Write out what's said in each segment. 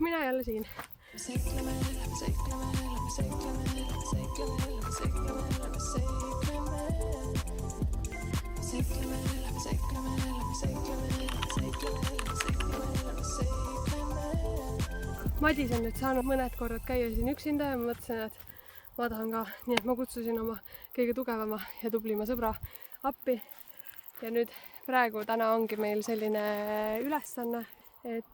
mina jälle siin. Madis on nüüd saanud mõned korrad käia siin üksinda ja ma mõtlesin, et ma tahan ka, nii et ma kutsusin oma kõige tugevama ja tublima sõbra appi. Ja nüüd täna ongi meil selline ülesanne, et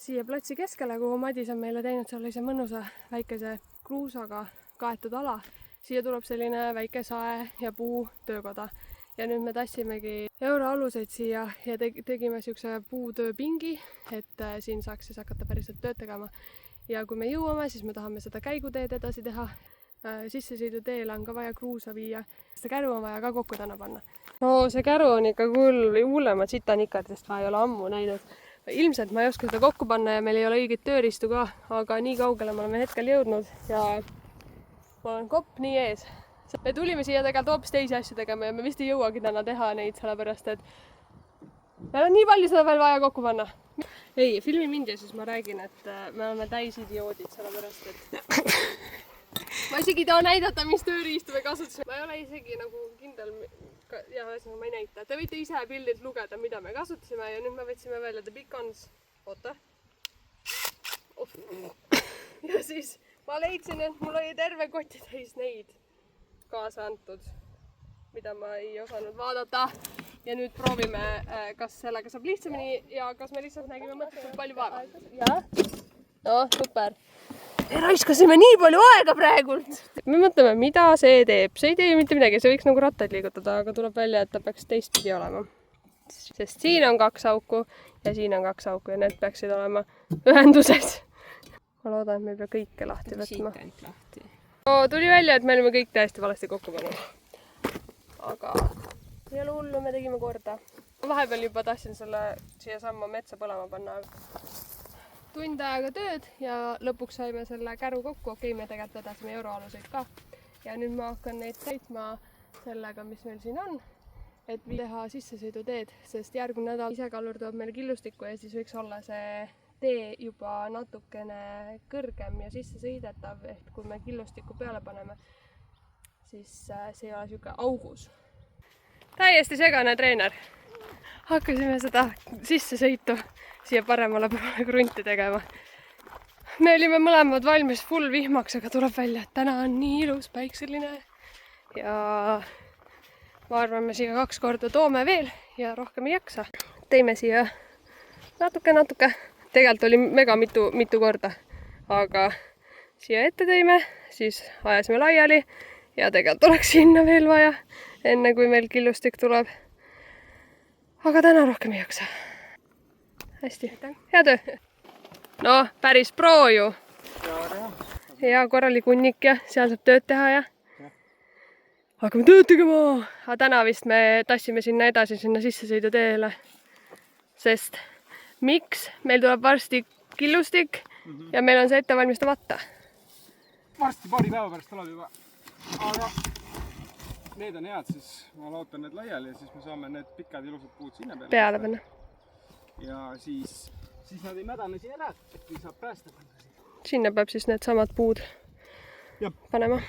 siia platsi keskele, kuhu Madis on meile teinud sellise mõnusa väikese kruusaga kaetud ala, siia tuleb selline väike sae ja puu töökoda. Ja nüüd me tassimegi euroaluseid siia ja tegime siukse puutööpingi, et siin saaks siis hakata päriselt tööd tegema. Ja kui me jõuame, siis me tahame seda käiguteed edasi teha. Sissesõiduteele on ka vaja kruusa viia. Seda käru on vaja ka kokku täna panna. No see käru on ikka küll hullemad sitanikardest, ma ei ole ammu näinud. Ilmselt ma ei oska seda kokku panna ja meil ei ole õiget tööriistu ka, aga nii kaugele me oleme hetkel jõudnud ja ma olen kopp nii ees. Me tulime siia tegelikult hoopis teisi asju tegema ja me vist ei jõuagi täna teha neid, sellepärast et meil on nii palju seda veel vaja kokku panna. Ei, filmi mind ja siis ma räägin, et me oleme täis idioodid, sellepärast et ma isegi ei taha näidata, mis tööriistu me kasutasime. Ma ei ole isegi nagu kindel, ja ühesõnaga ma ei näita. Te võite ise pildilt lugeda, mida me kasutasime ja nüüd me võtsime välja The Beacons. Oota. Ja siis ma leidsin, et mul oli terve koti täis neid kaasa antud, mida ma ei osanud vaadata. Ja nüüd proovime, kas sellega saab lihtsamini ja kas me lihtsalt nägime mõttetult palju vaeva. Jah? No, super. Me raiskasime nii palju aega praegult. Me mõtleme, mida see teeb. See ei tee mitte midagi, see võiks nagu rattaid liigutada, aga tuleb välja, et ta peaks teistpidi olema. Sest siin on 2 auku ja siin on 2 auku ja need peaksid olema ühenduses. Ma loodan, et me ei pea kõike lahti võtma. No, tuli välja, et me olime kõik täiesti valesti kokku pannud. Aga ei ole hullu, me tegime korda. Vahepeal juba tahtsin selle siia samma metsa põlema panna. Tund aega tööd ja lõpuks saime selle käru kokku. Okei, me tegelikult vedasime euroaluseid ka. Ja nüüd ma hakkan neid täitma sellega, mis meil siin on. Et teha sissesõiduteed, sest järgmine nädal ise kallur toob meile killustikku ja siis võiks olla see tee juba natukene kõrgem ja sisse sõidetav, ehk kui me killustikku peale paneme, siis see ei ole siuke augus. Täiesti segane treener. Hakkasime seda sissesõitu siia paremale poole krunti tegema. Me olime mõlemad valmis full vihmaks, aga tuleb välja, et täna on nii ilus päikseline ja ma arvan, me siia 2 korda toome veel ja rohkem ei jaksa. Teime siia natuke. Tegelikult oli mega mitu korda, aga siia ette tõime, siis ajasime laiali ja tegelikult oleks sinna veel vaja, enne kui meil killustik tuleb. Aga täna rohkem ei jaksa. Hästi, hea töö! No, päris pro ju! Ja korralik hunnik ja seal saab tööd teha ja hakkame tööd tegema! Aga täna vist me tassime sinna edasi, sinna sissesõiduteele, sest miks? Meil tuleb varsti killustik ja meil on see ette valmistamata. Varsti paari päeva pärast tuleb juba. Aga need on head, siis ma laotan need laiali ja siis me saame need pikad ilusad puud sinna peale panna. Ja siis nad ei mädane siin ära, et ei saab päästa panna. Sinna peab siis need samad puud panema.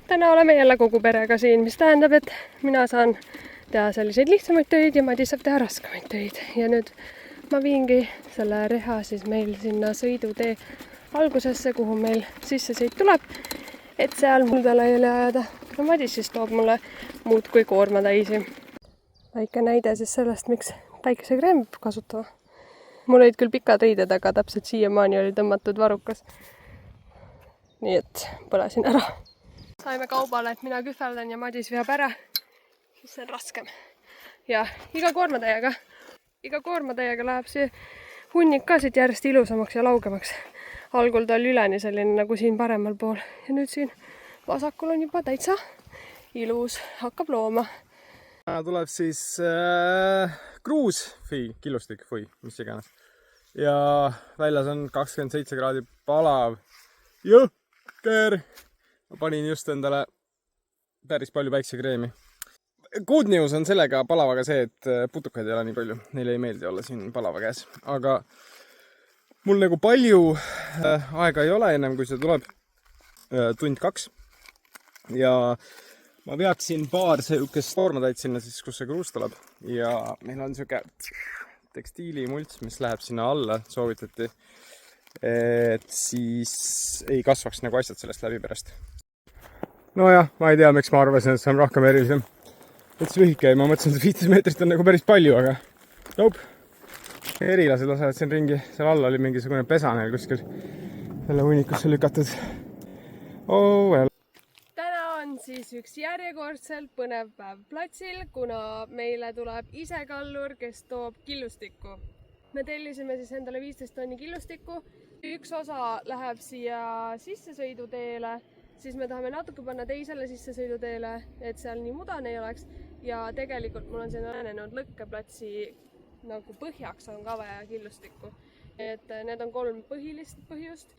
Täna oleme jälle kogu perega siin, mis tähendab, et mina saan teha selliseid lihtsamaid töid ja Madis saab teha raskamaid töid. Ja nüüd ma viingi selle reha siis meil sinna sõidutee algusesse, kuhu meil sissesõit tuleb, et seal muudele ei ajada. Ja Madis siis toob mulle muud kui koorma täisi. Väike näide siis sellest, miks päikesekreem peab kasutama. Mul olid küll pikad riided, aga täpselt siiamaani oli tõmmatud varukas. Nii et põlesin ära. Saime kaubale, et mina kühveldan ja Madis veab ära. Siis see on raskem. Ja iga koormatäiega läheb see hunnik ka siit järjest ilusamaks ja laugemaks. Algul ta oli üleni selline nagu siin paremal pool. Ja nüüd siin vasakul on juba täitsa ilus. Hakkab looma. Tuleb siis kruus, killustik, mis iganes. Ja väljas on 27 kraadi palav. Jõhker! Ma panin just endale päris palju päiksekreemi. Good news on sellega palavaga see, et putukaid ei ole nii palju. Neile ei meeldi olla siin palava käes. Aga mul nagu palju aega ei ole ennem, kui see tuleb. Tund 2. Ja ma veaksin paar sihukest toormatäit sinna siis, kus see kruus tuleb. Ja meil on sihuke tekstiilimults, mis läheb sinna alla, soovitati. Et siis ei kasvaks nagu asjad sellest läbi pärast. Nojah, ma ei tea, miks ma arvasin, et see on rohkem erilisem. Võts lühike ja ma mõtlesin, et 15 meetrit on nagu päris palju, aga nope. Erilased lasevad siin ringi. Seal all oli mingisugune pesa neil kuskil selle hunnikusse lükatud. Oh well. Täna on siis üks järjekordselt põnev päev platsil, kuna meile tuleb isekallur, kes toob killustikku. Me tellisime siis endale 15 tonni killustikku. Üks osa läheb siia sissesõiduteele, siis me tahame natuke panna teisele sissesõiduteele, et seal nii mudane ei oleks. Ja tegelikult mul on siin äänenud lõkkeplatsi nagu põhjaks on ka vaja killustikku. Et need on 3 põhilist põhjust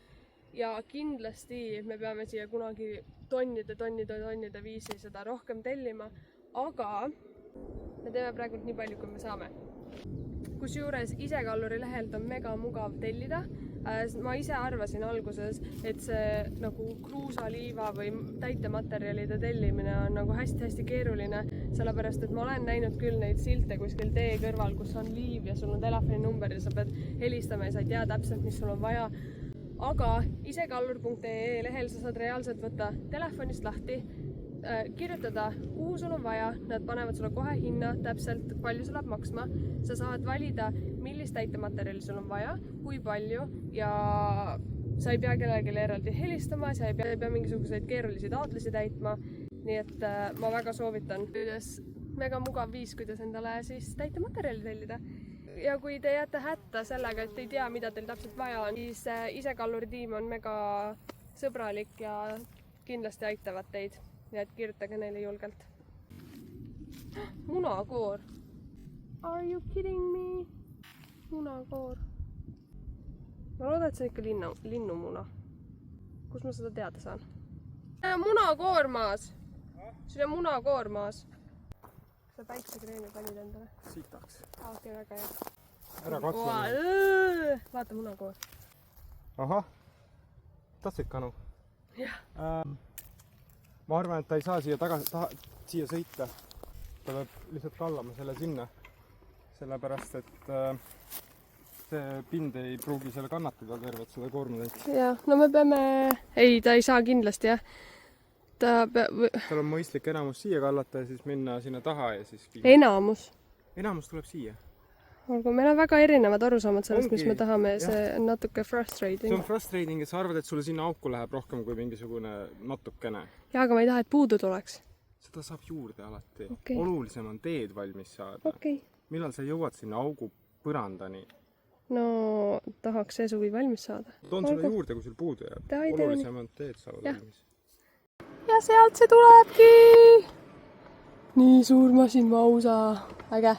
ja kindlasti me peame siia kunagi tonnide viisi seda rohkem tellima, aga me teeme praegu nii palju, kui me saame. Kusjuures isekalluri lehelt on mega mugav tellida. Ma ise arvasin alguses, et see nagu kruusaliiva või täitematerjalide tellimine on nagu hästi keeruline, sellepärast et ma olen näinud küll neid silte kuskil tee kõrval, kus on liiv ja sul on telefoninumber ja sa pead helistama ja sa ei tea täpselt, mis sul on vaja. Aga isekallur.ee lehel sa saad reaalselt võtta telefonist lahti, kirjutada, kuhu sul on vaja, nad panevad sulle kohe hinna, täpselt palju see läheb maksma. Sa saad valida, millist täitematerjali sul on vaja, kui palju ja sa ei pea kellelegi eraldi helistama, sa ei pea mingisuguseid keerulisi taotlusi täitma. Nii et ma väga soovitan. Mega mugav viis, kuidas endale siis täitematerjali tellida. Ja kui te jääte hätta sellega, et ei tea, mida teil täpselt vaja on, siis isekalluri tiim on mega sõbralik ja kindlasti aitavad teid. Nii et kirjutage neile julgelt. Munakoor. Are you kidding me? Munakoor. Ma loodan, et see on ikka linnumuna. Kus ma seda teada saan? Munakoor maas. Siin on munakoor maas. Kas sa päiksekreemi panid endale? Sitaks. Okei, väga hea. Ära katsu. Vaata munakoor. Ahah. Tahtsid kanu? Jah. Ma arvan, et ta ei saa siia sõita. Ta peab lihtsalt kallama selle sinna. Sellepärast, et see pind ei pruugi selle kannatada tervet seda koormatäit. Jah, no me peame... Ei, ta ei saa kindlasti, jah. Tal on mõistlik enamus siia kallata ja siis minna sinna taha ja siis... Enamus? Enamus tuleb siia. Olgu, meil on väga erinevad arusaamad sellest, mis me tahame. See on natuke frustrating. See on frustrating, et sa arvad, et sulle sinna auku läheb rohkem kui mingisugune natukene. Jaa, aga ma ei taha, et puudu tuleks. Seda saab juurde alati. Okay. Olulisem on teed valmis saada. Okay. Millal sa jõuad sinna augu põrandani? No, tahaks see suvi valmis saada. Toon sulle juurde, kui sul puudu jääb. Olulisem on teed saavad valmis. Ja sealt see tulebki! Nii suur masin mausa. Äge.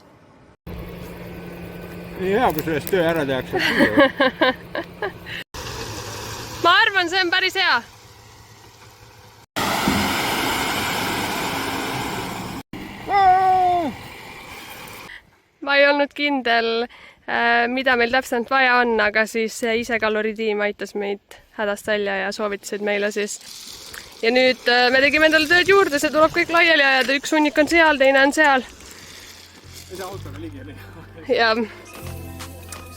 Nii hea, kui sellest töö ära tehakse. Ma arvan, see on päris hea. Ma ei olnud kindel, mida meil täpselt vaja on, aga siis isekalluri tiim aitas meid hädast välja ja soovitasid meile siis. Ja nüüd me tegime endale tööd juurde, see tuleb kõik laiali ajada. Üks hunnik on seal, teine on seal. Ei saa autoga ligi oli. Ja...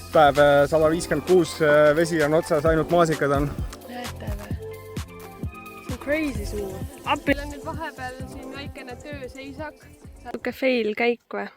Päev 156, vesi on otsas, ainult maasikad on. Näete või? See on crazy suur. Appil on nüüd vahepeal siin väikene tööseisak. Natuke fail käik või?